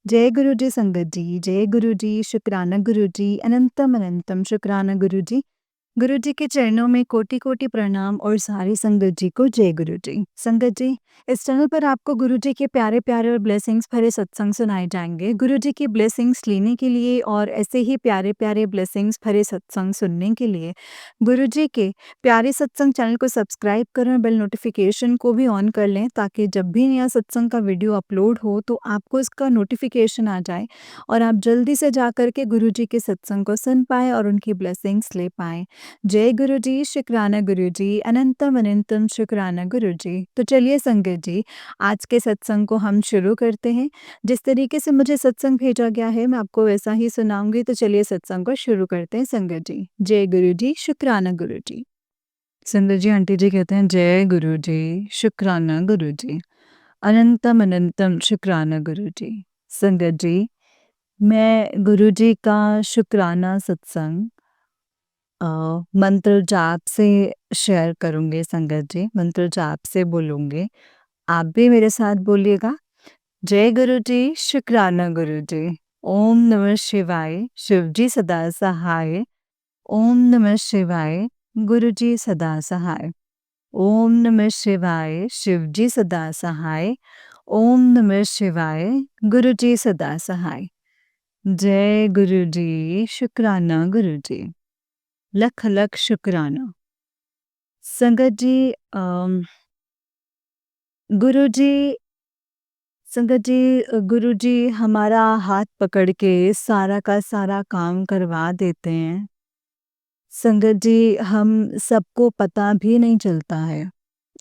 जय गुरु जी संगत जी, जय गुरु जी, शुक्राना गुरु जी, अनंतम अनंतम शुक्राना गुरु जी। गुरु जी के चरणों में कोटि-कोटि प्रणाम और सारी संगत जी को जय गुरु जी। संगत जी, इस चैनल पर आपको गुरु जी के प्यारे-प्यारे और ब्लेसिंग्स भरे सत्संग सुनाए जाएँगे। गुरु जी की ब्लेसिंग्स लेने के लिए और ऐसे ही प्यारे-प्यारे ब्लेसिंग्स भरे सत्संग सुनने के लिए गुरु जी के प्यारे सत्संग चैनल को सब्सक्राइब करें और बेल नोटिफिकेशन को भी ऑन कर लें ताकि जब भी नया सत्संग का वीडियो अपलोड हो तो आपको इसका नोटिफिकेशन आ जाए और आप जल्दी से जा कर के गुरु जी के सत्संग को सुन पाएँ और उनकी ब्लेसिंग्स ले पाएँ। जय गुरु जी, शुक्राना गुरु जी, अनंतम अनंतम शुक्राना गुरु जी। तो चलिए संगत जी, आज के सत्संग को हम शुरू करते हैं। जिस तरीके से मुझे सत्संग भेजा गया है मैं आपको वैसा ही सुनाऊंगी, तो चलिए सत्संग को शुरू करते हैं संगत जी। जय गुरु जी, शुक्राना गुरु जी। संगत जी, आंटी जी कहते हैं जय गुरु जी, शुक्राना गुरु जी, अनंतम अनंतम शुक्राना गुरु जी। संगत जी, मैं गुरु जी का शुक्राना सत्संग अ, मंत्र जाप से शेयर करूँगी संगत जी, मंत्र जाप से बोलूँगी। आप भी मेरे साथ बोलिएगा। जय गुरु जी, शुक्राना गुरु जी। ओम नमः शिवाय, शिव जी सदा सहाय। ओम नमः शिवाय, गुरु जी सदा सहाय। ओम नमः शिवाय, शिव जी सदा सहाय। ओम नमः शिवाय, गुरु जी सदा सहाय। जय गुरु जी, शुक्राना गुरु जी। लख लख शुक्राना। संगत जी, गुरु जी संगत जी, गुरु जी हमारा हाथ पकड़ के सारा का सारा काम करवा देते हैं। संगत जी, हम सबको पता भी नहीं चलता है।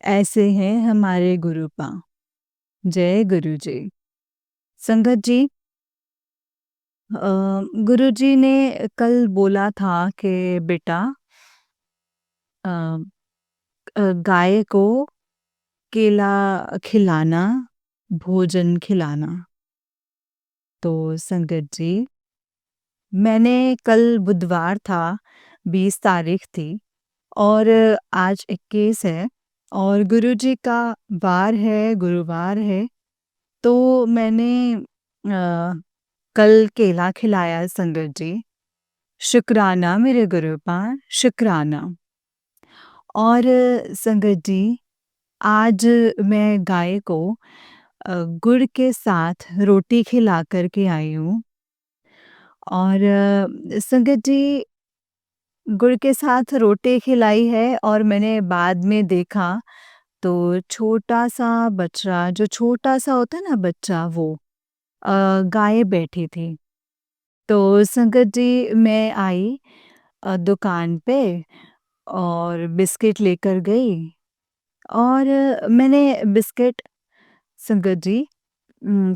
ऐसे हैं हमारे गुरुपा। जय गुरु जी। संगत जी, गुरु जी ने कल बोला था कि बेटा, अ, गाय को केला खिलाना, भोजन खिलाना। तो संगत जी, मैंने कल बुधवार था, 20 तारीख थी और आज 21 है और गुरु जी का वार है, गुरुवार है। तो मैंने कल केला खिलाया संगत जी। शुक्राना मेरे गुरुपा, शुक्राना। और संगत जी, आज मैं गाय को गुड़ के साथ रोटी खिला कर के आई हूँ और संगत जी, गुड़ के साथ रोटी खिलाई है और मैंने बाद में देखा तो छोटा-सा बछड़ा, जो छोटा-सा होता है ना बच्चा, वो गाय बैठी थी। तो संगत जी, मैं आई दुकान पे और बिस्किट लेकर गई और मैंने बिस्किट संगत जी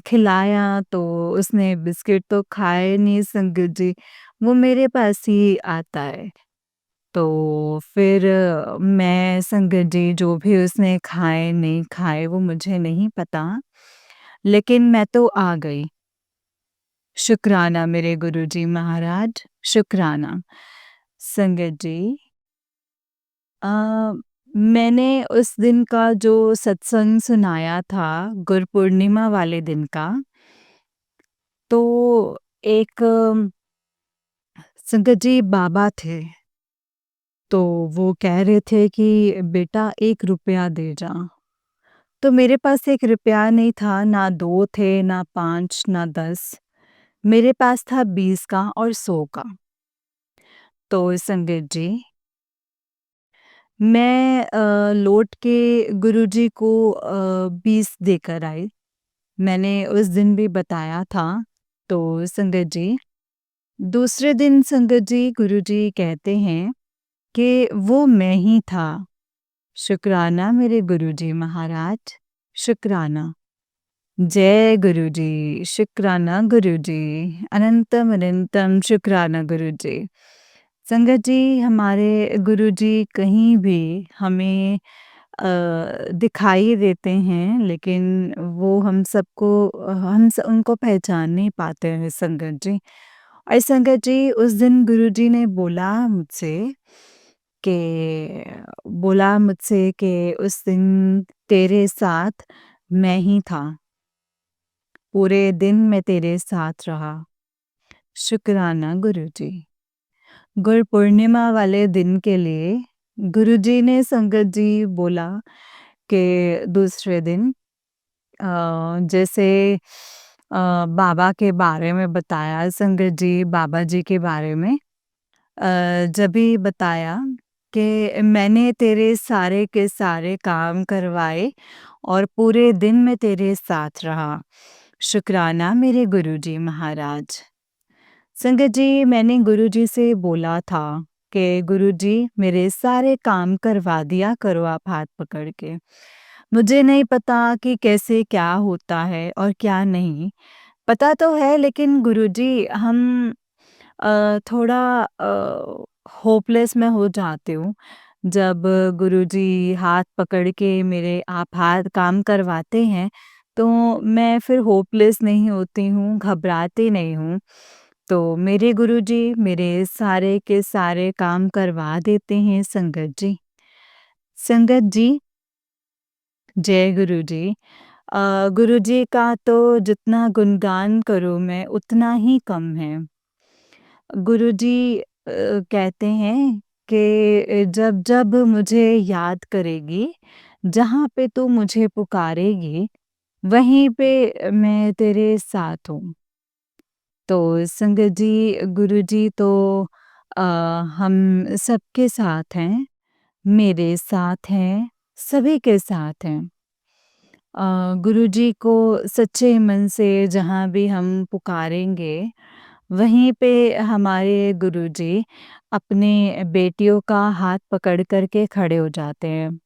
खिलाया तो उसने बिस्किट तो खाए नहीं संगत जी, वो मेरे पास ही आता है। तो फिर मैं संगत जी, जो भी उसने खाए नहीं खाए वो मुझे नहीं पता, लेकिन मैं तो आ गई। शुक्राना मेरे गुरुजी महाराज, शुक्राना। संगत जी, अ, मैंने उस दिन का जो सत्संग सुनाया था, गुरपूर्णिमा वाले दिन का, तो एक संगत जी बाबा थे, तो वो कह रहे थे कि बेटा 1 रुपया दे जा। तो मेरे पास 1 रुपया नहीं था, ना 2 थे, ना 5, ना 10, मेरे पास था 20 का और 100 का। तो संगत जी, मैं लौट के गुरुजी को 20 देकर आई। मैंने उस दिन भी बताया था। तो संगत जी, दूसरे दिन संगत जी, गुरुजी कहते हैं कि वो मैं ही था। शुक्राना मेरे गुरुजी महाराज, शुक्राना। जय गुरुजी, शुक्राना गुरुजी, अनंतम अनंतम शुक्राना गुरुजी। संगत जी, हमारे गुरुजी कहीं भी हमें दिखाई देते हैं, लेकिन वो हम सबको उनको पहचान नहीं पाते हैं संगत जी। और संगत जी, उस दिन गुरुजी ने बोला मुझसे कि उस दिन तेरे साथ मैं ही था। पूरे दिन मैं तेरे साथ रहा। शुक्राना गुरुजी। गुरु पूर्णिमा वाले दिन के लिए गुरुजी ने संगत जी बोला कि दूसरे दिन जैसे बाबा के बारे में बताया संगत जी, बाबा जी के बारे में जब भी बताया कि मैंने तेरे सारे के सारे काम करवाए और पूरे दिन मैं तेरे साथ रहा। शुक्राना मेरे गुरुजी महाराज। संगत जी, मैंने गुरुजी से बोला था कि गुरुजी मेरे सारे काम करवा दिया करो आप हाथ पकड़ के। मुझे नहीं पता कि कैसे क्या होता है और क्या नहीं। पता तो है लेकिन गुरुजी हम थोड़ा होपलेस मैं हो जाती हूँ जब गुरुजी हाथ पकड़ के मेरे आप हाथ काम करवाते हैं तो मैं फिर होपलेस नहीं होती हूँ, घबराती नहीं हूँ। तो मेरे गुरुजी मेरे सारे के सारे काम करवा देते हैं संगत जी। संगत जी, जय गुरुजी। गुरुजी का तो जितना गुणगान करूँ मैं उतना ही कम है। गुरुजी कहते हैं कि जब-जब मुझे याद करेगी, जहाँ पे तू मुझे पुकारेगी, वहीं पे मैं तेरे साथ हूँ। तो संगत जी, गुरुजी तो अ, हम सबके साथ हैं, मेरे साथ हैं, सभी के साथ हैं। गुरुजी को सच्चे मन से जहाँ भी हम पुकारेंगे, वहीं पे हमारे गुरुजी अपने बेटियों का हाथ पकड़ कर के खड़े हो जाते हैं।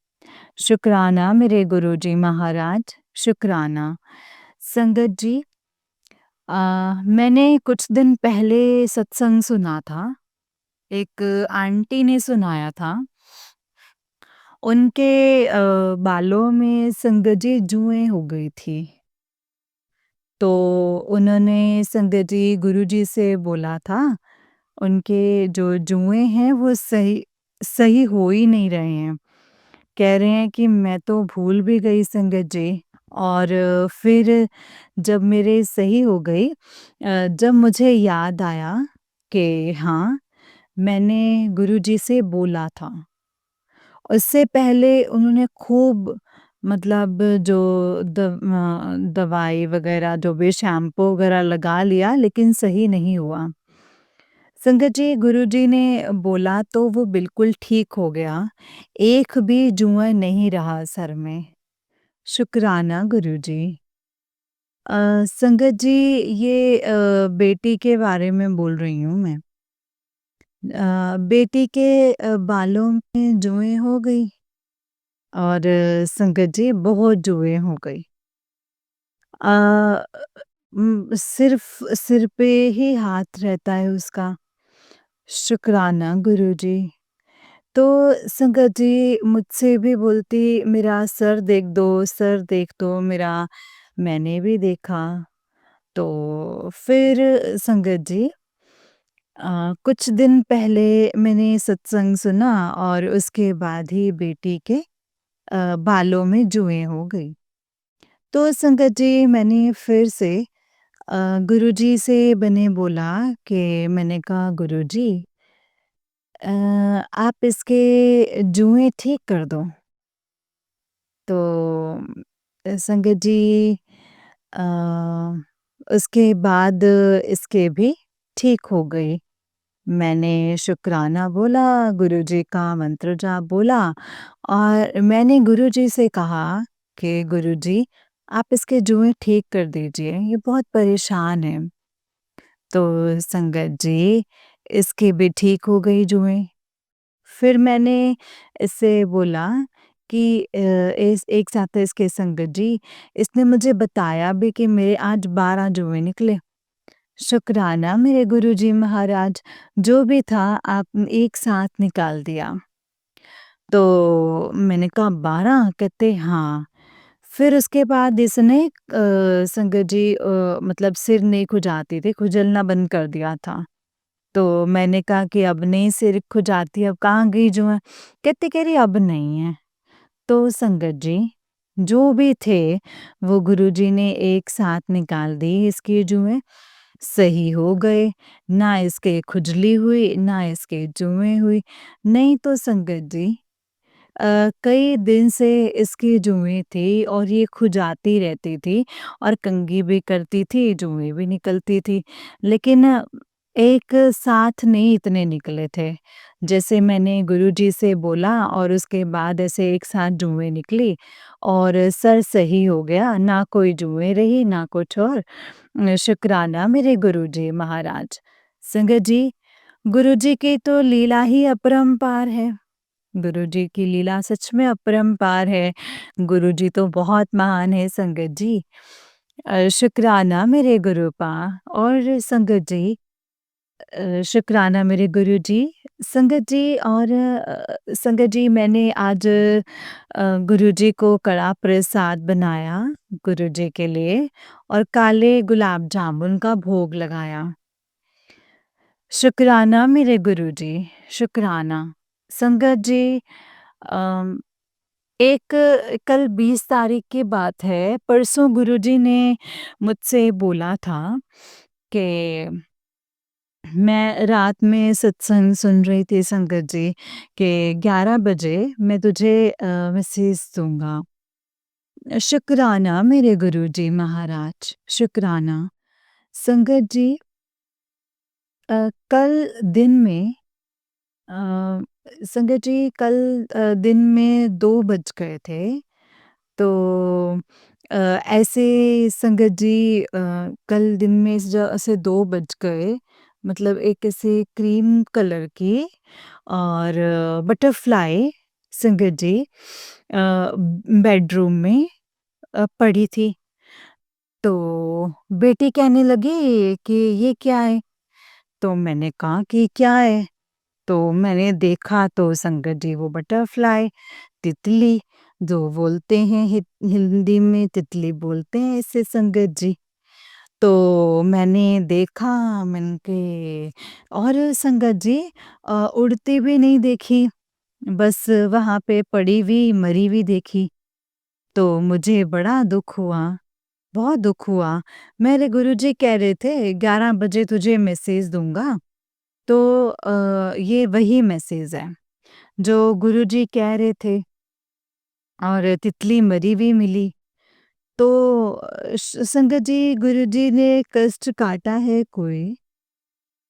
शुक्राना मेरे गुरुजी महाराज, शुक्राना। संगत जी, मैंने कुछ दिन पहले सत्संग सुना था। एक आंटी ने सुनाया था। उनके बालों में संगत जी जुएँ हो गई थी। तो उन्होंने संगत जी गुरुजी से बोला था, उनके जो जुएँ हैं वो सही सही हो ही नहीं रहे हैं। कह रहे हैं कि मैं तो भूल भी गई संगत जी और फिर जब मेरे सही हो गई जब मुझे याद आया कि हाँ, मैंने गुरुजी से बोला था। उससे पहले उन्होंने खूब मतलब जो दवाई वग़ैरह जो भी शैम्पू वग़ैरह लगा लिया लेकिन सही नहीं हुआ। संगत जी, गुरुजी ने बोला तो वो बिल्कुल ठीक हो गया। एक भी जुआ नहीं रहा सर में। शुक्राना गुरुजी। संगत जी, ये बेटी के बारे में बोल रही हूँ मैं। बेटी के बालों में जुएँ हो गई और संगत जी बहुत जुएँ हो गई। सिर्फ़ सिर पे ही हाथ रहता है उसका। शुक्राना गुरुजी। तो संगत जी मुझसे भी बोलती मेरा सर देख दो मेरा। मैंने भी देखा। तो फिर संगत जी कुछ दिन पहले मैंने सत्संग सुना और उसके बाद ही बेटी के बालों में जुएँ हो गई। तो संगत जी मैंने फिर से गुरुजी से मैंने बोला कि मैंने कहा गुरुजी आप इसके जुएँ ठीक कर दो। तो संगत जी अ, उसके बाद इसके भी ठीक हो गई। मैंने शुक्राना बोला, गुरुजी का मंत्र जाप बोला और मैंने गुरुजी से कहा कि गुरुजी आप इसके जुएँ ठीक कर दीजिए, ये बहुत परेशान है। तो संगत जी इसकी भी ठीक हो गई जुएँ। फिर मैंने इससे बोला कि इस एक साथ है इसके संगत जी, इसने मुझे बताया भी कि मेरे आज 12 जुएँ निकले। शुक्राना मेरे गुरुजी महाराज, जो भी था आप एक साथ निकाल दिया। तो मैंने कहा 12? कहते हाँ। फिर उसके बाद इसने संगत जी मतलब सिर नहीं खुजाती थी, खुजलना बंद कर दिया था। तो मैंने कहा कि अब नहीं सिर खुजाती, अब कहाँ गई जुएँ? कहती कह रही अब नहीं है। तो संगत जी जो भी थे वो गुरुजी ने एक साथ निकाल दी इसकी जुएँ, सही हो गए। ना इसके खुजली हुई, ना इसके जुएँ हुई। नहीं तो संगत जी कई दिन से इसकी जुएँ थी और ये खुजाती रहती थी और कंघी भी करती थी, जुएँ भी निकलती थी। लेकिन एक साथ नहीं इतने निकले थे। जैसे मैंने गुरुजी से बोला और उसके बाद ऐसे एक साथ जुएँ निकली और सर सही हो गया, ना कोई जुएँ रही, ना कुछ और। शुक्राना मेरे गुरुजी महाराज। संगत जी, गुरुजी की तो लीला ही अपरंपार है। गुरुजी की लीला सच में अपरंपार है। गुरुजी तो बहुत महान है संगत जी। शुक्राना मेरे गुरुपा और संगत जी शुक्राना मेरे गुरुजी। संगत जी और संगत जी मैंने आज गुरुजी को कड़ा प्रसाद बनाया गुरुजी के लिए और काले गुलाब जामुन का भोग लगाया। शुक्राना मेरे गुरुजी, शुक्राना। संगत जी अम, एक कल 20 तारीख की बात है, परसों गुरुजी ने मुझसे बोला था कि मैं रात में सत्संग सुन रही थी संगत जी कि 11 बजे मैं तुझे मैसेज दूँगा। शुक्राना मेरे गुरुजी महाराज, शुक्राना। संगत जी कल दिन में अ, संगत जी कल दिन में 2 बज गए थे। तो ऐसे संगत जी कल दिन में ज ऐसे 2 बज गए मतलब एक ऐसे क्रीम कलर की और बटरफ्लाई संगत जी बेडरूम में पड़ी थी। तो बेटी कहने लगी कि ये क्या है? तो मैंने कहा कि क्या है? तो मैंने देखा तो संगत जी वो बटरफ्लाई, तितली जो बोलते हैं हिंदी में तितली बोलते हैं इसे संगत जी। तो मैंने देखा मैंने के और संगत जी उड़ती भी नहीं देखी, बस वहाँ पे पड़ी हुई मरी हुई देखी। तो मुझे बड़ा दुःख हुआ, बहुत दुःख हुआ। मेरे गुरुजी कह रहे थे 11 बजे तुझे मैसेज दूँगा। तो ये वही मैसेज है जो गुरुजी कह रहे थे और तितली मरी हुई मिली। तो संगत जी गुरुजी ने कष्ट काटा है कोई,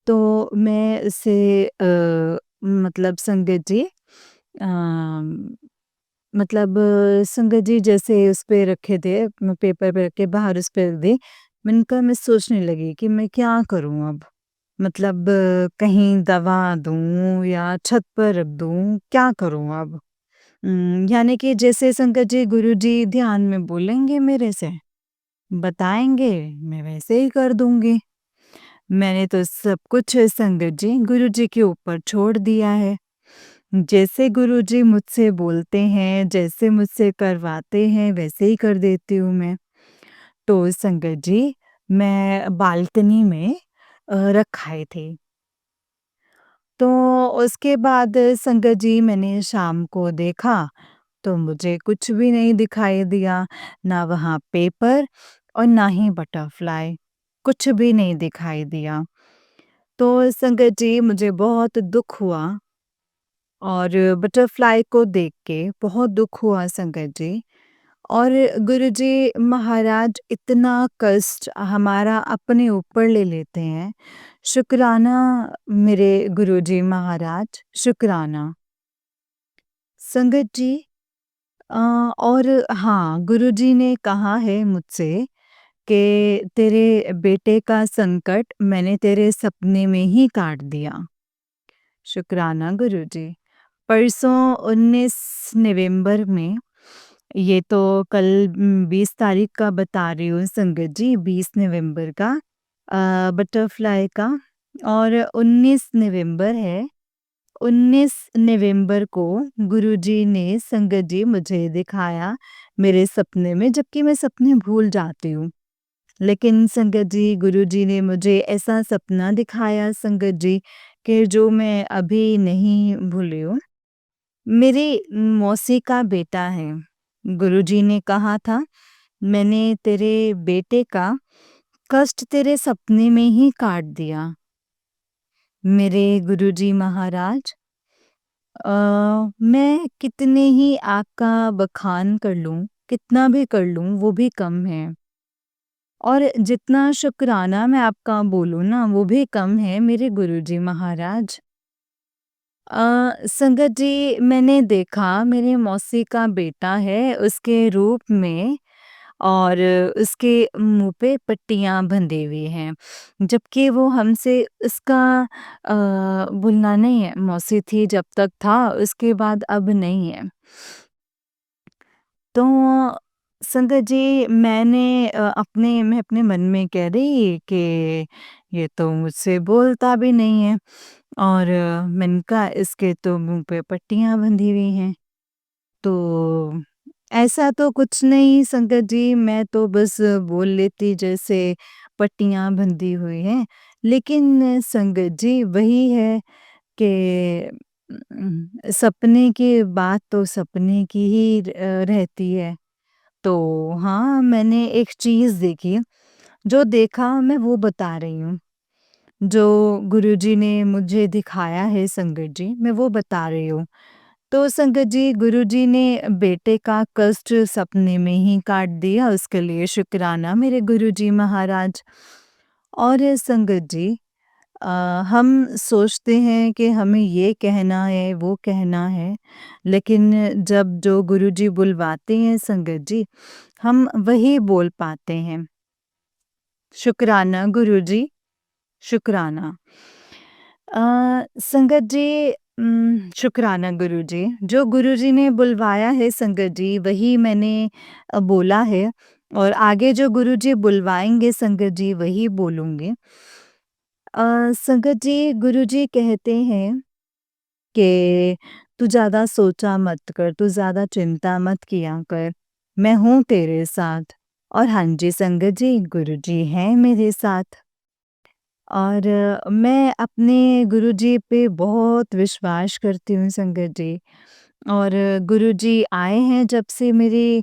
तो मैं इसे मतलब संगत जी मतलब संगत जी जैसे उस पे रखे थे पेपर पे रख के बाहर उस पे रख दिए। मैंने कहा मैं सोचने लगी कि मैं क्या करूँ अब? मतलब कहीं दबा दूँ या छत पर रख दूँ, क्या करूँ अब? यानी कि जैसे संगत जी गुरुजी ध्यान में बोलेंगे मेरे से, बताएँगे, मैं वैसे ही कर दूँगी। मैंने तो सब कुछ संगत जी गुरुजी के ऊपर छोड़ दिया है। जैसे गुरुजी मुझसे बोलते हैं, जैसे मुझसे करवाते हैं, वैसे ही कर देती हूँ मैं। तो संगत जी, मैं बालकनी में रखाए थे। तो उसके बाद संगत जी मैंने शाम को देखा, तो मुझे कुछ भी नहीं दिखाई दिया, ना वहाँ पेपर और ना ही बटरफ्लाई, कुछ भी नहीं दिखाई दिया। तो संगत जी मुझे बहुत दुःख हुआ और बटरफ्लाई को देख के बहुत दुःख हुआ संगत जी। और गुरुजी महाराज इतना कष्ट हमारा अपने ऊपर ले लेते हैं। शुक्राना मेरे गुरुजी महाराज, शुक्राना। संगत जी और हाँ, गुरुजी ने कहा है मुझसे कि तेरे बेटे का संकट मैंने तेरे सपने में ही काट दिया। शुक्राना गुरुजी। परसों 19 नवंबर में ये तो कल 20 तारीख का बता रही हूँ संगत जी 20 नवंबर का बटरफ्लाई का और 19 नवंबर है 19 नवंबर को गुरुजी ने संगत जी मुझे दिखाया मेरे सपने में जबकि मैं सपने भूल जाती हूँ लेकिन संगत जी गुरुजी ने मुझे ऐसा सपना दिखाया संगत जी कि जो मैं अभी नहीं भूली हूँ मेरी मौसी का बेटा है गुरुजी ने कहा था, मैंने तेरे बेटे का कष्ट तेरे सपने में ही काट दिया। मेरे गुरुजी महाराज, मैं कितने ही आपका बखान कर लूँ, कितना भी कर लूँ वो भी कम है। और जितना शुक्राना मैं आपका बोलूँ ना वो भी कम है मेरे गुरुजी महाराज। संगत जी, मैंने देखा मेरे मौसी का बेटा है उसके रूप में, और उसके मुँह पे पट्टियाँ बंधी हुई हैं। जबकि वो हमसे उसका बोलना नहीं है, मौसी थी जब तक था, उसके बाद अब नहीं है। तो संगत जी, मैं अपने मन में कह रही कि ये तो मुझसे बोलता भी नहीं है, और मैंने कहा इसके तो मुँह पे पट्टियाँ बंधी हुई हैं। तो ऐसा तो कुछ नहीं संगत जी, मैं तो बस बोल लेती जैसे पट्टियाँ बंधी हुई हैं। लेकिन संगत जी वही है कि सपने की बात तो सपने की ही रहती है। तो हाँ, मैंने एक चीज़ देखी, जो देखा मैं वो बता रही हूँ। जो गुरुजी ने मुझे दिखाया है संगत जी, मैं वो बता रही हूँ। तो संगत जी, गुरुजी ने बेटे का कष्ट सपने में ही काट दिया, उसके लिए शुक्राना मेरे गुरुजी महाराज। और संगत जी, अ, हम सोचते हैं कि हमें ये कहना है, वो कहना है, लेकिन जब जो गुरुजी बुलवाते हैं संगत जी, हम वही बोल पाते हैं। शुक्राना गुरुजी, शुक्राना। संगत जी, शुक्राना गुरुजी। जो गुरुजी ने बुलवाया है संगत जी, वही मैंने बोला है, और आगे जो गुरुजी बुलवाएँगे संगत जी, वही बोलूँगी। संगत जी, गुरुजी कहते हैं कि तू ज़्यादा सोचा मत कर, तू ज़्यादा चिंता मत किया कर, मैं हूँ तेरे साथ। और हाँ जी संगत जी, गुरुजी हैं मेरे साथ। और मैं अपने गुरुजी पे बहुत विश्वास करती हूँ संगत जी। और गुरुजी आए हैं जब से मेरी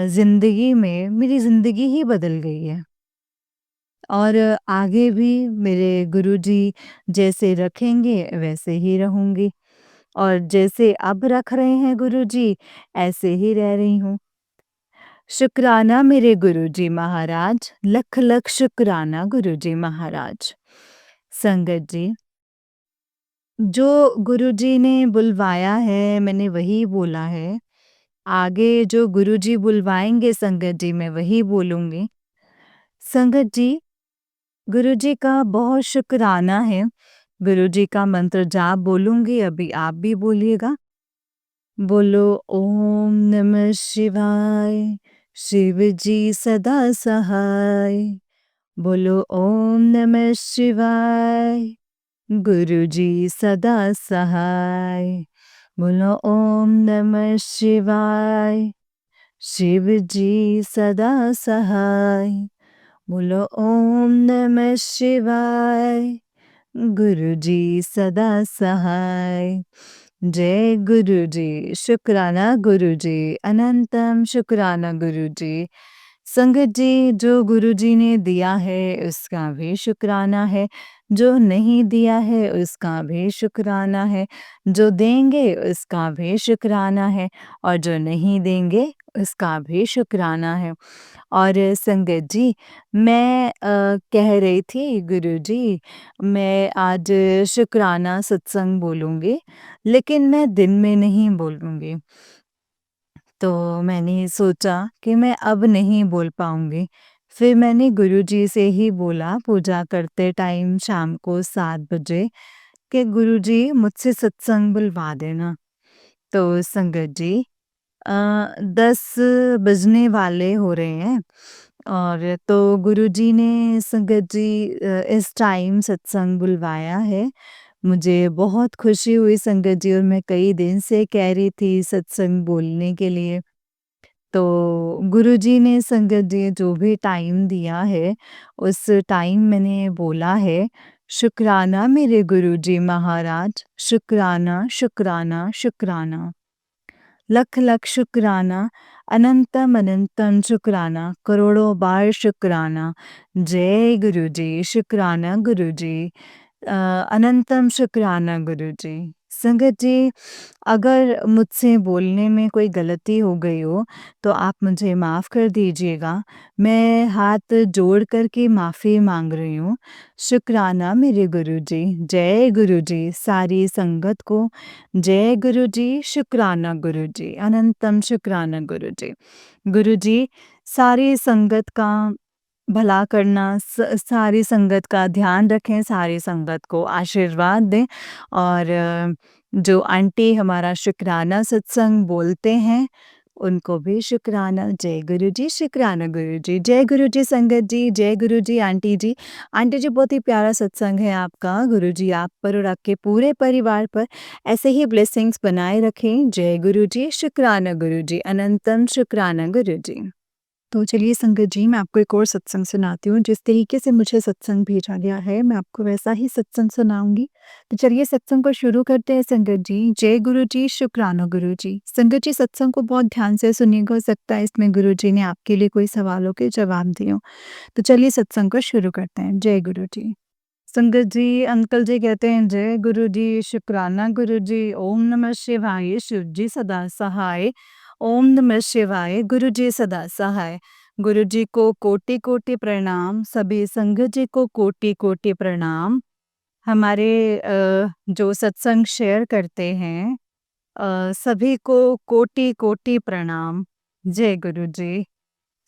ज़िंदगी में, मेरी ज़िंदगी ही बदल गई है। और आगे भी मेरे गुरुजी जैसे रखेंगे वैसे ही रहूँगी, और जैसे अब रख रहे हैं गुरुजी, ऐसे ही रह रही हूँ। शुक्राना मेरे गुरुजी महाराज, लख लख शुक्राना गुरुजी महाराज। संगत जी, जो गुरुजी ने बुलवाया है मैंने वही बोला है। आगे जो गुरुजी बुलवाएँगे संगत जी, मैं वही बोलूँगी। संगत जी, गुरुजी का बहुत शुक्राना है। गुरुजी का मंत्र जाप बोलूँगी, अभी आप भी बोलिएगा। बोलो ओम नमः शिवाय, शिव जी सदा सहाय। बोलो ओम नमः शिवाय, गुरुजी सदा सहाय। बोलो ओम नमः शिवाय, शिव जी सदा सहाय। बोलो ओम नमः शिवाय, गुरुजी सदा सहाय। जय गुरुजी, शुक्राना गुरुजी, अनंतम शुक्राना गुरुजी। संगत जी, जो गुरुजी ने दिया है उसका भी शुक्राना है, जो नहीं दिया है उसका भी शुक्राना है, जो देंगे उसका भी शुक्राना है, और जो नहीं देंगे उसका भी शुक्राना है। और संगत जी, मैं कह रही थी गुरुजी, मैं आज शुक्राना सत्संग बोलूँगी, लेकिन मैं दिन में नहीं बोलूँगी। तो मैंने सोचा कि मैं अब नहीं बोल पाऊँगी। फिर मैंने गुरुजी से ही बोला पूजा करते टाइम शाम को 7 बजे कि गुरुजी मुझसे सत्संग बुलवा देना। तो संगत जी, 10 बजने वाले हो रहे हैं, और तो गुरुजी ने संगत जी इस टाइम सत्संग बुलवाया है। मुझे बहुत खुशी हुई संगत जी, और मैं कई दिन से कह रही थी सत्संग बोलने के लिए। तो गुरुजी ने संगत जी जो भी टाइम दिया है, उस टाइम मैंने बोला है, शुक्राना मेरे गुरुजी महाराज, शुक्राना, शुक्राना, शुक्राना। लख लख शुक्राना, अनंतम अनंतम शुक्राना, करोड़ों बार शुक्राना। जय गुरु जी, शुक्राना गुरु जी। अ, अनंतम शुक्राना गुरु जी। संगत जी, अगर मुझसे बोलने में कोई गलती हो गई हो, तो आप मुझे माफ़ कर दीजिएगा। मैं हाथ जोड़ कर के माफ़ी माँग रही हूँ। शुक्राना मेरे गुरुजी, जय गुरुजी सारी संगत को, जय गुरुजी, शुक्राना गुरुजी, अनंतम शुक्राना गुरुजी। गुरुजी, सारी संगत का भला करना, सारी संगत का ध्यान रखें, सारी संगत को आशीर्वाद दें और जो आंटी हमारा शुक्राना सत्संग बोलते हैं, उनको भी शुक्राना। जय गुरुजी, शुक्राना गुरुजी, जय गुरुजी संगत जी, जय गुरुजी आंटी जी। आंटी जी, बहुत ही प्यारा सत्संग है आपका। गुरुजी आप पर और आपके पूरे परिवार पर ऐसे ही ब्लेसिंग्स बनाए रखें। जय गुरुजी, शुक्राना गुरुजी, अनंतम शुक्राना गुरुजी। तो चलिए संगत जी, मैं आपको एक और सत्संग सुनाती हूँ। जिस तरीके से मुझे सत्संग भेजा गया है, मैं आपको वैसा ही सत्संग सुनाऊँगी। तो चलिए सत्संग को शुरू करते हैं संगत जी। जय गुरु जी, शुक्राना गुरु जी। संगत जी, सत्संग को बहुत ध्यान से सुनिएगा, हो सकता है इसमें गुरु जी ने आपके लिए कोई सवालों के जवाब दिए हों। तो चलिए सत्संग को शुरू करते हैं। जय गुरु जी। संगत जी, अंकल जी कहते हैं जय गुरु जी, शुक्राना गुरु जी, ओम नमः शिवाय, शिव जी सदा सहाय। ओम नमः शिवाय, गुरु जी सदा सहाय। गुरु जी को कोटि-कोटि प्रणाम, सभी संगत जी को कोटि-कोटि प्रणाम। हमारे जो सत्संग शेयर करते हैं सभी को कोटि-कोटि प्रणाम। जय गुरु जी।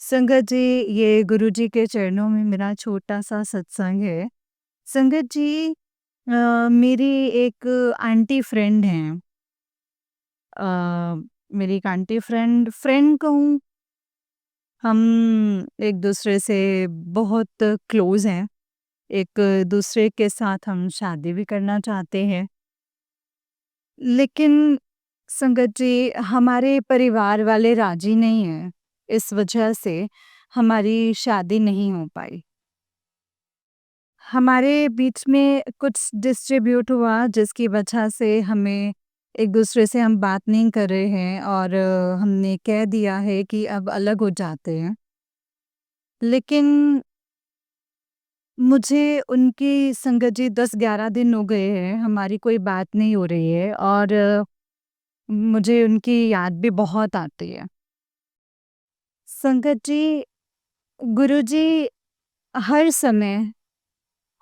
संगत जी, ये गुरु जी के चरणों में मेरा छोटा-सा सत्संग है। संगत जी, मेरी एक आंटी फ्रेंड हैं। अ, मेरी एक आंटी फ्रेंड फ्रेंड कहूँ, हम एक दूसरे से बहुत क्लोज हैं। एक दूसरे के साथ हम शादी भी करना चाहते हैं। लेकिन संगत जी, हमारे परिवार वाले राजी नहीं हैं। इस वजह से हमारी शादी नहीं हो पाई। हमारे बीच में कुछ डिस्ट्रीब्यूट हुआ, जिसकी वजह से हमें एक-दूसरे से हम बात नहीं कर रहे हैं और हमने कह दिया है कि अब अलग हो जाते हैं। लेकिन मुझे उनकी संगत जी 10-11 दिन हो गए हैं, हमारी कोई बात नहीं हो रही है और मुझे उनकी याद भी बहुत आती है। संगत जी, गुरुजी हर समय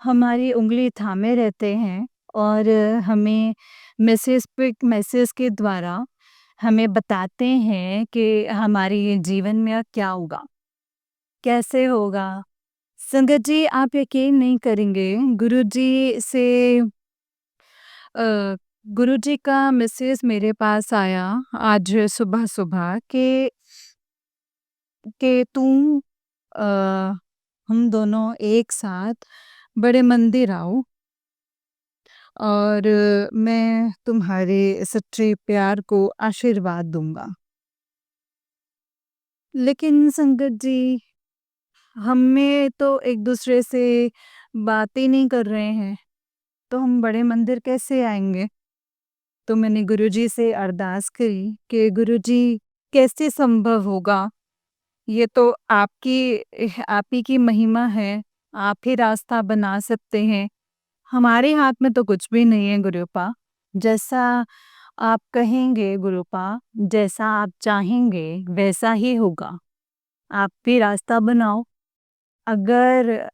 हमारी उँगली थामे रहते हैं और हमें मैसेज पे मैसेज के द्वारा हमें बताते हैं कि हमारे जीवन में अब क्या होगा, कैसे होगा। संगत जी, आप यकीन नहीं करेंगे, गुरुजी से अ, गुरुजी का मैसेज मेरे पास आया आज सुबह-सुबह कि तुम अ, हम दोनों एक साथ बड़े मंदिर आओ और मैं तुम्हारे सच्चे प्यार को आशीर्वाद दूँगा। लेकिन संगत जी, हमें तो एक-दूसरे से बात ही नहीं कर रहे हैं, तो हम बड़े मंदिर कैसे आएँगे? तो मैंने गुरुजी से अरदास करी कि गुरुजी, कैसे संभव होगा? ये तो आप ही की महिमा है, आप ही रास्ता बना सकते हैं। हमारे हाथ में तो कुछ भी नहीं है गुरुपा। जैसा आप कहेंगे गुरुपा, जैसा आप चाहेंगे वैसा ही होगा। आप भी रास्ता बनाओ। अगर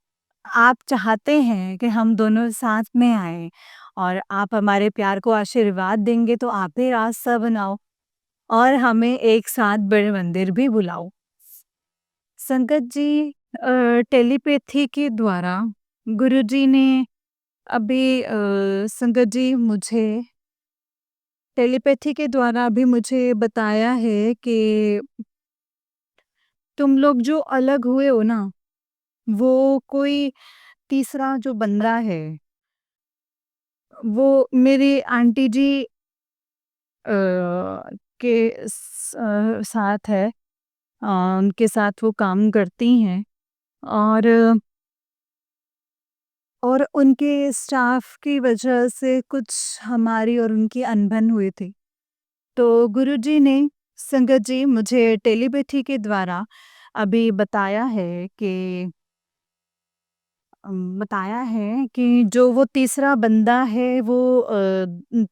आप चाहते हैं कि हम दोनों साथ में आएँ और आप हमारे प्यार को आशीर्वाद देंगे, तो आप ही रास्ता बनाओ और हमें एक साथ बड़े मंदिर भी बुलाओ। संगत जी, टेलीपैथी के द्वारा गुरुजी ने अभी संगत जी, मुझे टेलीपैथी के द्वारा अभी मुझे बताया है कि तुम लोग जो अलग हुए हो ना, वो कोई तीसरा जो बंदा है, वो मेरी आंटी जी के साथ है। उनके साथ वो काम करती हैं और उनके स्टाफ की वजह से कुछ हमारी और उनकी अनबन हुई थी। तो गुरुजी ने संगत जी, मुझे टेलीपैथी के द्वारा अभी बताया है कि जो वो तीसरा बंदा है वो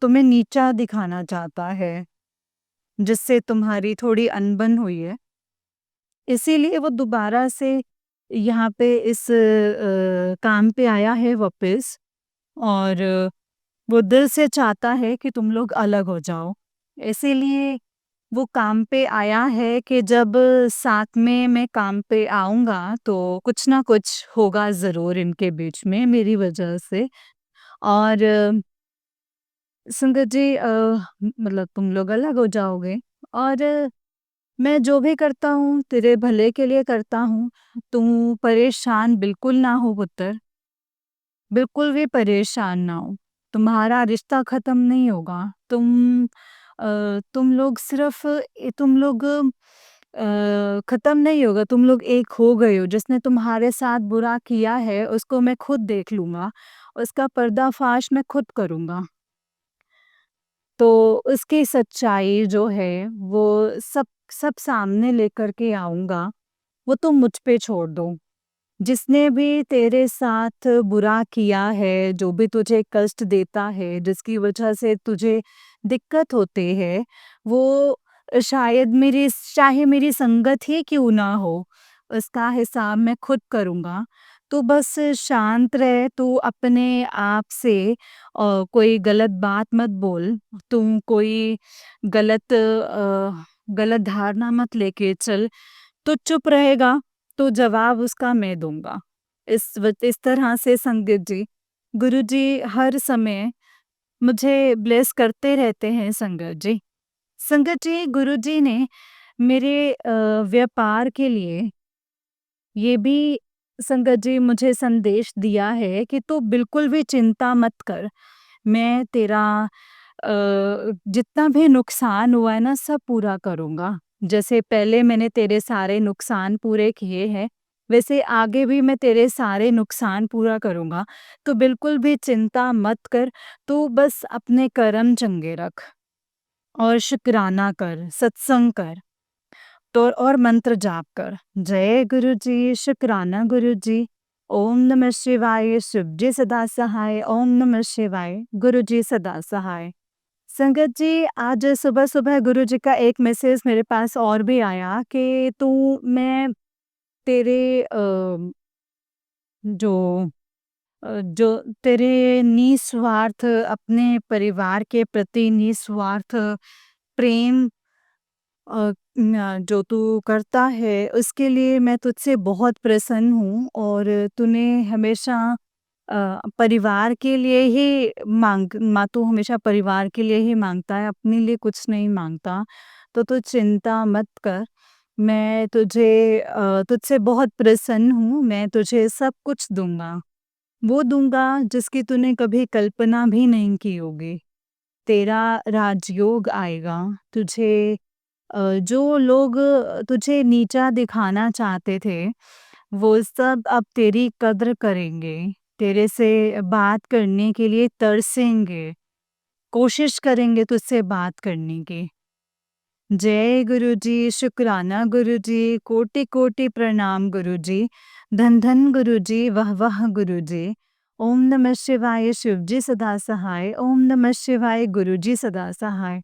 तुम्हें नीचा दिखाना चाहता है, जिससे तुम्हारी थोड़ी अनबन हुई है। इसीलिए वो दोबारा से यहाँ पे इस काम पे आया है वापस, और वो दिल से चाहता है कि तुम लोग अलग हो जाओ। इसीलिए वो काम पे आया है कि जब साथ में मैं काम पे आऊँगा तो कुछ ना कुछ होगा ज़रूर इनके बीच में मेरी वजह से। और संगत जी, मतलब तुम लोग अलग हो जाओगे, और मैं जो भी करता हूँ तेरे भले के लिए करता हूँ। तू परेशान बिल्कुल ना हो पुत्र, बिल्कुल भी परेशान ना हो। तुम्हारा रिश्ता ख़त्म नहीं होगा। तुम लोग सिर्फ़ तुम लोग ख़त्म नहीं होगा, तुम लोग एक हो गए हो। जिसने तुम्हारे साथ बुरा किया है उसको मैं खुद देख लूँगा, उसका पर्दाफ़ाश मैं खुद करूँगा। तो उसकी सच्चाई जो है वो सब सब सामने लेकर के आऊँगा, वो तुम मुझ पे छोड़ दो। जिसने भी तेरे साथ बुरा किया है, जो भी तुझे कष्ट देता है, जिसकी वजह से तुझे दिक्कत होती है, वो शायद चाहे मेरी संगत ही क्यों ना हो, उसका हिसाब मैं खुद करूँगा। तू बस शांत रह, तू अपने आप से कोई गलत बात मत बोल, तू कोई गलत धारणा मत लेके चल। तो चुप रहेगा तो जवाब उसका मैं दूँगा। इस तरह से संगत जी, गुरुजी हर समय मुझे ब्लेस करते रहते हैं संगत जी। संगत जी, गुरुजी ने मेरे व्यापार के लिए ये भी संगत जी मुझे संदेश दिया है कि तू बिल्कुल भी चिंता मत कर। मैं तेरा जितना भी नुकसान हुआ है ना सब पूरा करूँगा। जैसे पहले मैंने तेरे सारे नुकसान पूरे किए हैं, वैसे आगे भी मैं तेरे सारे नुकसान पूरा करूँगा। तो बिल्कुल भी चिंता मत कर, तू बस अपने कर्म चंगे रख और शुक्राना कर, सत्संग कर। तो और मंत्र जाप कर। जय गुरु जी, शुक्राना गुरु जी। ओम नमः शिवाय, शिव जी सदा सहाय। ओम नमः शिवाय, गुरु जी सदा सहाय। संगत जी, आज सुबह-सुबह गुरु जी का एक मैसेज मेरे पास और भी आया कि मैं तेरे जो जो तेरे निस्वार्थ अपने परिवार के प्रति निस्वार्थ प्रेम जो तू करता है उसके लिए मैं तुझसे बहुत प्रसन्न हूँ, और तूने हमेशा परिवार के लिए ही तू हमेशा परिवार के लिए ही मांगता है, अपने लिए कुछ नहीं मांगता। तो तू चिंता मत कर। मैं तुझसे बहुत प्रसन्न हूँ, मैं तुझे सब कुछ दूँगा। वो दूँगा जिसकी तूने कभी कल्पना भी नहीं की होगी। तेरा राजयोग आएगा। तुझे जो लोग तुझे नीचा दिखाना चाहते थे, वो सब अब तेरी कद्र करेंगे, तेरे से बात करने के लिए तरसेंगे, कोशिश करेंगे तुझसे बात करने की। जय गुरुजी, शुक्राना गुरुजी, कोटि-कोटि प्रणाम गुरुजी, धन-धन गुरुजी, वाह-वाह गुरुजी। ओम नमः शिवाय, शिवजी सदा सहाय। ओम नमः शिवाय, गुरुजी सदा सहाय।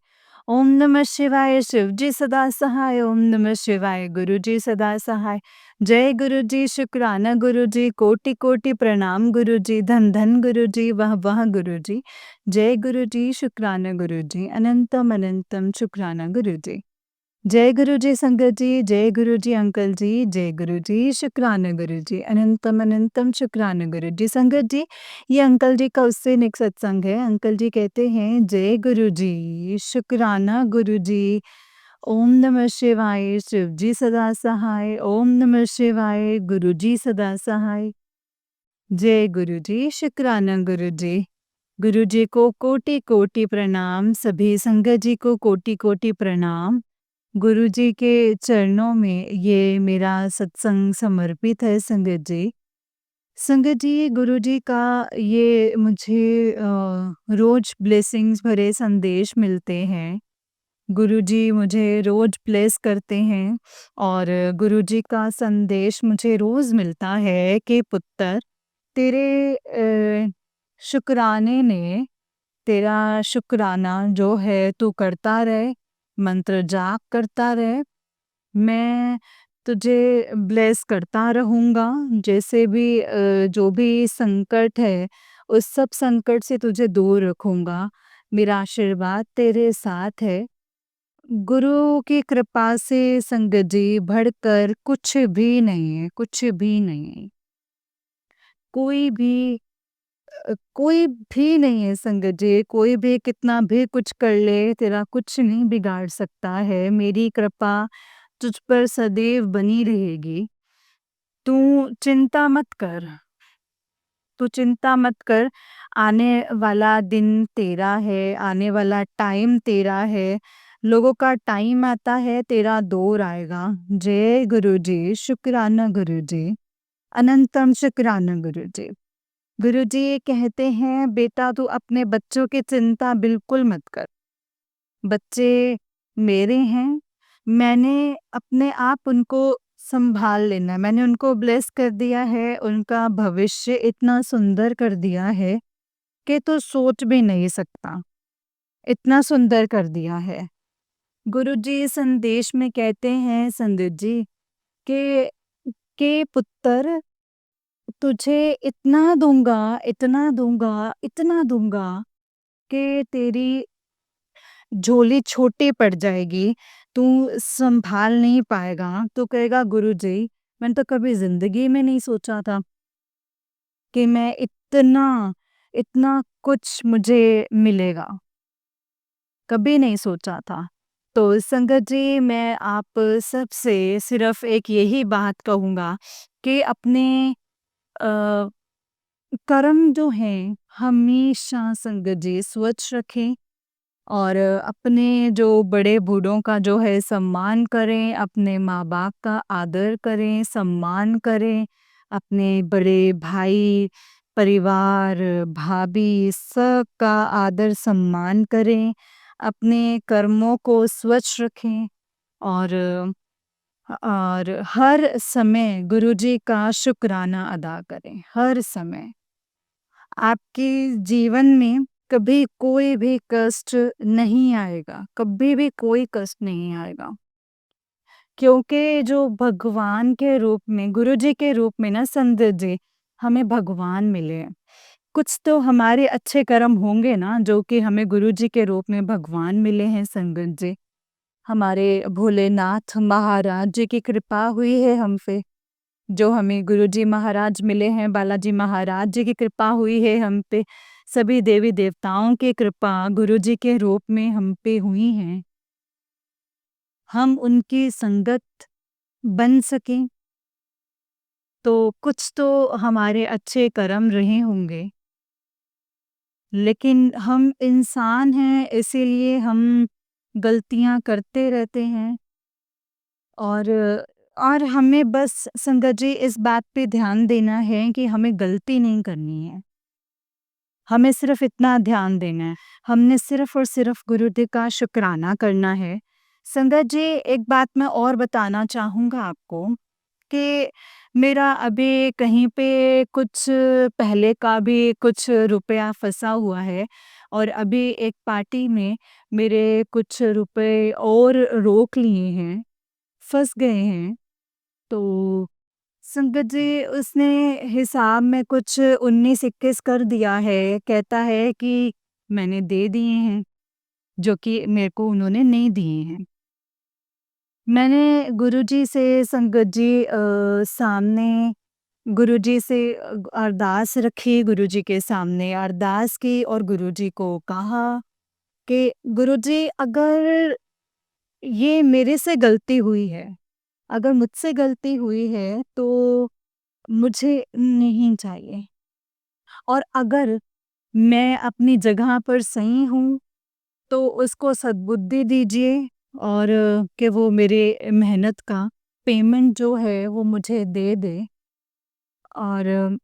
ओम नमः शिवाय, शिवजी सदा सहाय। ओम नमः शिवाय, गुरुजी सदा सहाय। जय गुरुजी, शुक्राना गुरुजी, कोटि-कोटि प्रणाम गुरुजी, धन-धन गुरुजी, वाह-वाह गुरुजी। जय गुरुजी, शुक्राना गुरुजी, अनंतम अनंतम शुक्राना गुरुजी। जय गुरुजी संगत जी, जय गुरुजी अंकल जी, जय गुरुजी, शुक्राना गुरुजी, अनंतम अनंतम शुक्राना गुरुजी। संगत जी, ये अंकल जी का उससे नेक सत्संग है। अंकल जी कहते हैं, जय गुरुजी, शुक्राना गुरुजी, ओम नमः शिवाय, शिव जी सदा सहाय। ओम नमः शिवाय, गुरुजी सदा सहाय। जय गुरुजी, शुक्राना गुरुजी। गुरुजी को कोटि-कोटि प्रणाम, सभी संगत जी को कोटि-कोटि प्रणाम। गुरुजी के चरणों में ये मेरा सत्संग समर्पित है संगत जी। संगत जी, गुरुजी का ये मुझे रोज़ ब्लेसिंग्स भरे संदेश मिलते हैं। गुरुजी मुझे रोज़ ब्लेस करते हैं और गुरुजी का संदेश मुझे रोज़ मिलता है कि पुत्र तेरे शुक्राने ने तेरा शुक्राना जो है तू करता रहे, मंत्र जाप करता रहे। मैं तुझे ब्लेस करता रहूँगा, जैसे भी जो भी संकट है, उस सब संकट से तुझे दूर रखूँगा। मेरा आशीर्वाद तेरे साथ है। गुरु की कृपा से संगत जी बढ़कर कुछ भी नहीं है, कुछ भी नहीं है। कोई भी नहीं है संगत जी, कोई भी कितना भी कुछ कर ले, तेरा कुछ नहीं बिगाड़ सकता है। मेरी कृपा तुझ पर सदैव बनी रहेगी। तू चिंता मत कर, तू चिंता मत कर। आने वाला दिन तेरा है, आने वाला टाइम तेरा है। लोगों का टाइम आता है, तेरा दौर आएगा। जय गुरुजी, शुक्राना गुरुजी, अनंतम शुक्राना गुरुजी। गुरुजी कहते हैं बेटा तू अपने बच्चों की चिंता बिल्कुल मत कर। बच्चे मेरे हैं, मैंने अपने आप उनको संभाल लेना है। मैंने उनको ब्लेस कर दिया है, उनका भविष्य इतना सुंदर कर दिया है कि तू सोच भी नहीं सकता। इतना सुंदर कर दिया है। गुरुजी संदेश में कहते हैं संदित जी कि पुत्र तुझे इतना दूंगा, इतना दूंगा, इतना दूंगा कि तेरी झोली छोटी पड़ जाएगी, तू संभाल नहीं पाएगा। तो कहेगा गुरुजी मैंने तो कभी जिंदगी में नहीं सोचा था कि मैं इतना इतना कुछ मुझे मिलेगा, कभी नहीं सोचा था। तो संगत जी मैं आप सबसे सिर्फ एक यही बात कहूँगा कि अपने अ, कर्म जो हैं हमेशा संगत जी स्वच्छ रखें और अपने जो बड़े बूढ़ों का जो है सम्मान करें, अपने माँ-बाप का आदर करें, सम्मान करें, अपने बड़े भाई, परिवार, भाभी सबका आदर सम्मान करें, अपने कर्मों को स्वच्छ रखें और हर समय गुरुजी का शुक्राना अदा करें, हर समय। आपके जीवन में कभी कोई भी कष्ट नहीं आएगा, कभी भी कोई कष्ट नहीं आएगा। क्योंकि जो भगवान के रूप में, गुरुजी के रूप में ना संत जी, हमें भगवान मिले हैं। कुछ तो हमारे अच्छे कर्म होंगे ना जो कि हमें गुरुजी के रूप में भगवान मिले हैं संगत जी। हमारे भोलेनाथ महाराज जी की कृपा हुई है हम पे। जो हमें गुरुजी महाराज मिले हैं, बालाजी महाराज जी की कृपा हुई है हम पे। सभी देवी देवताओं की कृपा गुरुजी के रूप में हम पे हुई हैं। हम उनकी संगत बन सकें तो कुछ तो हमारे अच्छे कर्म रहे होंगे। लेकिन हम इंसान हैं इसीलिए हम गलतियाँ करते रहते हैं और हमें बस संगत जी इस बात पे ध्यान देना है कि हमें गलती नहीं करनी है। हमें सिर्फ इतना ध्यान देना है। हमने सिर्फ और सिर्फ गुरुदेव का शुक्राना करना है। संगत जी एक बात मैं और बताना चाहूँगा आपको कि मेरा अभी कहीं पे कुछ पहले का भी कुछ रुपया फँसा हुआ है और अभी एक पार्टी में मेरे कुछ रुपए और रोक लिए हैं, फँस गए हैं। तो संगत जी उसने हिसाब में कुछ 19-21 कर दिया है, कहता है कि मैंने दे दिए हैं, जो कि मेरे को उन्होंने नहीं दिए हैं। मैंने गुरुजी से संगत जी सामने गुरुजी से अरदास रखी, गुरुजी के सामने अरदास की और गुरुजी को कहा कि गुरुजी अगर ये मेरे से गलती हुई है, अगर मुझसे गलती हुई है तो मुझे नहीं चाहिए और अगर मैं अपनी जगह पर सही हूँ तो उसको सद्बुद्धि दीजिए और कि वो मेरे मेहनत का पेमेंट जो है वो मुझे दे दे। और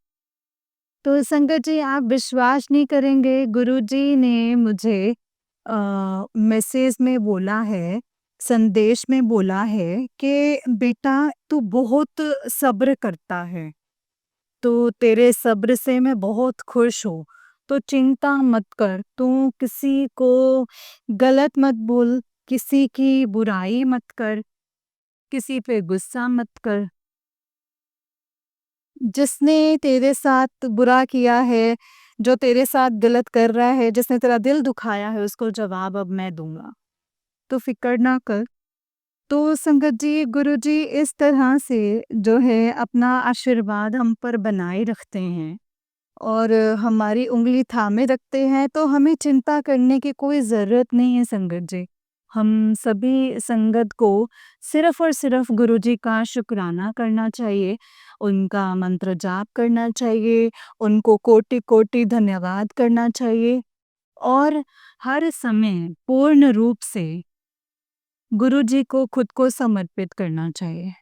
तो संगत जी आप विश्वास नहीं करेंगे गुरुजी ने मुझे मैसेज में बोला है, संदेश में बोला है कि बेटा तू बहुत सब्र करता है, तो तेरे सब्र से मैं बहुत खुश हूँ। तो चिंता मत कर, तू किसी को गलत मत बोल, किसी की बुराई मत कर, किसी पे गुस्सा मत कर। जिसने तेरे साथ बुरा किया है, जो तेरे साथ गलत कर रहा है, जिसने तेरा दिल दुखाया है, उसको जवाब अब मैं दूँगा। तो फ़िक्र ना कर। तो संगत जी, गुरुजी इस तरह से जो है अपना आशीर्वाद हम पर बनाए रखते हैं और हमारी उँगली थामे रखते हैं, तो हमें चिंता करने की कोई ज़रूरत नहीं है संगत जी। हम सभी संगत को सिर्फ़ और सिर्फ़ गुरुजी का शुक्राना करना चाहिए, उनका मंत्र जाप करना चाहिए, उनको कोटि-कोटि धन्यवाद करना चाहिए और हर समय पूर्ण रूप से गुरुजी को खुद को समर्पित करना चाहिए।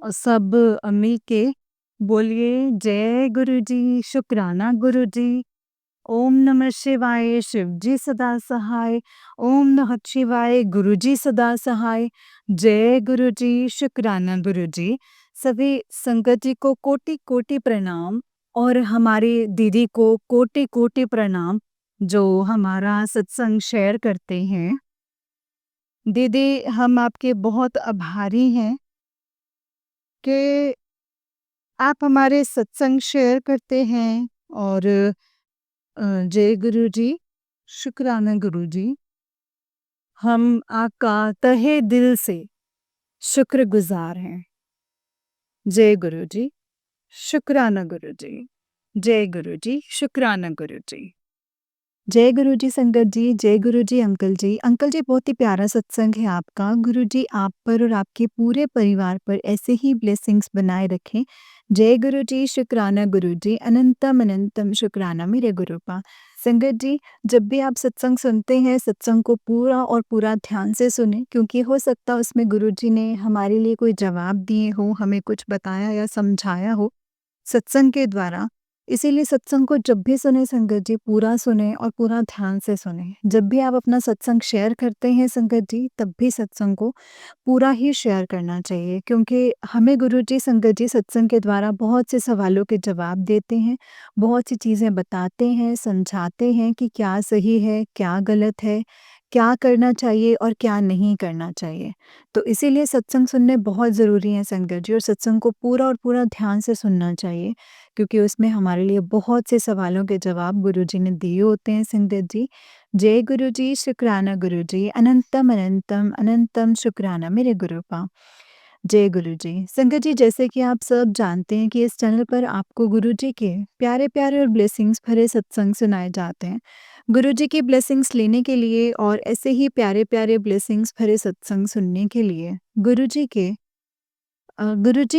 और सब मिल के बोलिए जय गुरुजी, शुक्राना गुरुजी, ओम नमः शिवाय, शिवजी सदा सहाय, ओम नमः शिवाय, गुरुजी सदा सहाय, जय गुरुजी, शुक्राना गुरुजी। सभी संगत जी को कोटि-कोटि प्रणाम और हमारी दीदी को कोटि-कोटि प्रणाम जो हमारा सत्संग शेयर करते हैं। दीदी हम आपके बहुत आभारी हैं कि आप हमारे सत्संग शेयर करते हैं और जय गुरु जी, शुक्राना गुरु जी। हम आपका तहे दिल से शुक्रगुजार हैं। जय गुरु जी, शुक्राना गुरु जी। जय गुरु जी, शुक्राना गुरु जी। जय गुरु जी संगत जी, जय गुरु जी अंकल जी। अंकल जी बहुत ही प्यारा सत्संग है आपका। गुरु जी आप पर और आपके पूरे परिवार पर ऐसे ही ब्लेसिंग्स बनाए रखें। जय गुरु जी, शुक्राना गुरु जी, अनंतम अनंतम शुक्राना मेरे गुरुपा। संगत जी जब भी आप सत्संग सुनते हैं, सत्संग को पूरा और पूरा ध्यान से सुनें क्योंकि हो सकता है उसमें गुरु जी ने हमारे लिए कोई जवाब दिए हो, हमें कुछ बताया या समझाया हो सत्संग के द्वारा। इसीलिए सत्संग को जब भी सुने संगत जी पूरा सुने और पूरा ध्यान से सुने। जब भी आप अपना सत्संग शेयर करते हैं संगत जी तब भी सत्संग को पूरा ही शेयर करना चाहिए क्योंकि हमें गुरु जी संगत जी सत्संग के द्वारा बहुत से सवालों के जवाब देते हैं, बहुत सी चीज़ें बताते हैं, समझाते हैं कि क्या सही है, क्या गलत है, क्या करना चाहिए और क्या नहीं करना चाहिए। तो इसीलिए सत्संग सुनने बहुत ज़रूरी है संगत जी और सत्संग को पूरा और पूरा ध्यान से सुनना चाहिए क्योंकि उसमें हमारे लिए बहुत से सवालों के जवाब गुरुजी ने दिए होते हैं संगत जी। जय गुरु जी, शुक्राना गुरु जी, अनंतम अनंतम अनंतम शुक्राना मेरे गुरुपा। जय गुरु जी। संगत जी जैसे कि आप सब जानते हैं कि इस चैनल पर आपको गुरु जी के प्यारे-प्यारे और ब्लेसिंग्स भरे सत्संग सुनाए जाते हैं। गुरु जी की ब्लेसिंग्स लेने के लिए और ऐसे ही प्यारे-प्यारे ब्लेसिंग्स भरे सत्संग सुनने के लिए गुरुजी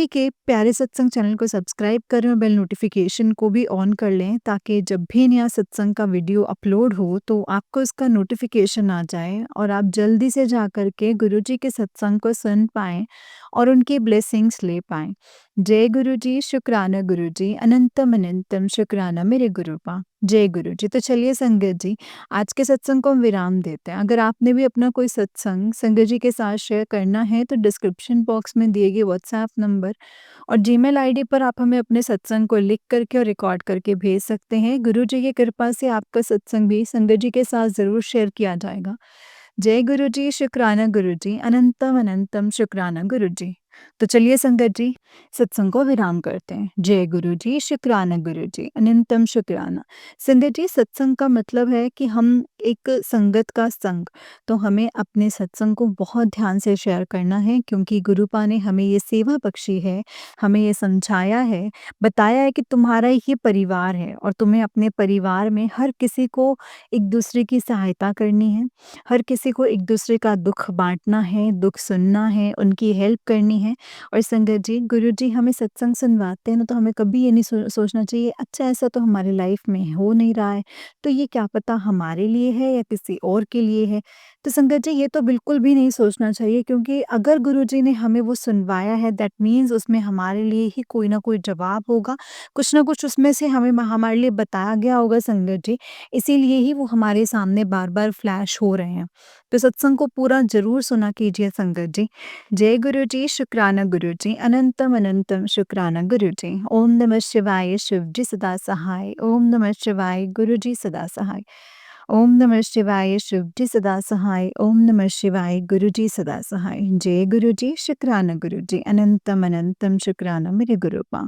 के प्यारे सत्संग चैनल को सब्सक्राइब करें और बेल नोटिफिकेशन को भी ऑन कर लें ताकि जब भी नया सत्संग का वीडियो अपलोड हो तो आपको इसका नोटिफिकेशन आ जाए और आप जल्दी से जा कर के गुरुजी के सत्संग को सुन पाएँ और उनकी ब्लेसिंग्स ले पाएँ। जय गुरुजी, शुक्राना गुरुजी, अनंतम अनंतम शुक्राना मेरे गुरुपा। जय गुरुजी। तो चलिए संगत जी आज के सत्संग को हम विराम देते हैं। अगर आपने भी अपना कोई सत्संग संगत जी के साथ शेयर करना है तो डिस्क्रिप्शन बॉक्स में दिए गए व्हाट्सएप नंबर और जीमेल आईडी पर आप हमें अपने सत्संग को लिख करके और रिकॉर्ड करके भेज सकते हैं। गुरु जी की कृपा से आपका सत्संग भी संगत जी के साथ ज़रूर शेयर किया जाएगा। जय गुरु जी, शुक्राना गुरु जी, अनंतम अनंतम शुक्राना गुरु जी। तो चलिए संगत जी सत्संग को विराम करते हैं। जय गुरु जी, शुक्राना गुरु जी, अनंतम शुक्राना। संगत जी सत्संग का मतलब है कि हम एक संगत का संग, तो हमें अपने सत्संग को बहुत ध्यान से शेयर करना है क्योंकि गुरुपा ने हमें ये सेवा बख्शी है, हमें ये समझाया है, बताया है कि तुम्हारा ये परिवार है और तुम्हें अपने परिवार में हर किसी को एक दूसरे की सहायता करनी है, हर किसी को एक दूसरे का दुख बाँटना है, दुख सुनना है, उनकी हेल्प करनी है। और संगत जी, गुरुजी हमें सत्संग सुनवाते हैं ना तो हमें कभी ये नहीं सोचना चाहिए अच्छा ऐसा तो हमारी लाइफ में हो नहीं रहा है, तो ये क्या पता हमारे लिए है या किसी और के लिए है। तो संगत जी ये तो बिल्कुल भी नहीं सोचना चाहिए, क्योंकि अगर गुरुजी ने हमें वो सुनवाया है दैट मीन्स उसमें हमारे लिए ही कोई ना कोई जवाब होगा, कुछ ना कुछ उसमें से हमें हमारे लिए बताया गया होगा संगत जी, इसीलिए ही वो हमारे सामने बार-बार फ्लैश हो रहे हैं। तो सत्संग को पूरा ज़रूर सुना कीजिए संगत जी। जय गुरु जी, शुक्राना गुरु जी, अनंतम अनंतम शुक्राना गुरु जी। ओम नमः शिवाय, शिव जी सदा सहाय। ओम नमः शिवाय, गुरु जी सदा सहाय। ओम नमः शिवाय, शिव जी सदा सहाय। ओम नमः शिवाय, गुरु जी सदा सहाय। जय गुरु जी, शुक्राना गुरु जी, अनंतम अनंतम शुक्राना मेरे गुरुपा।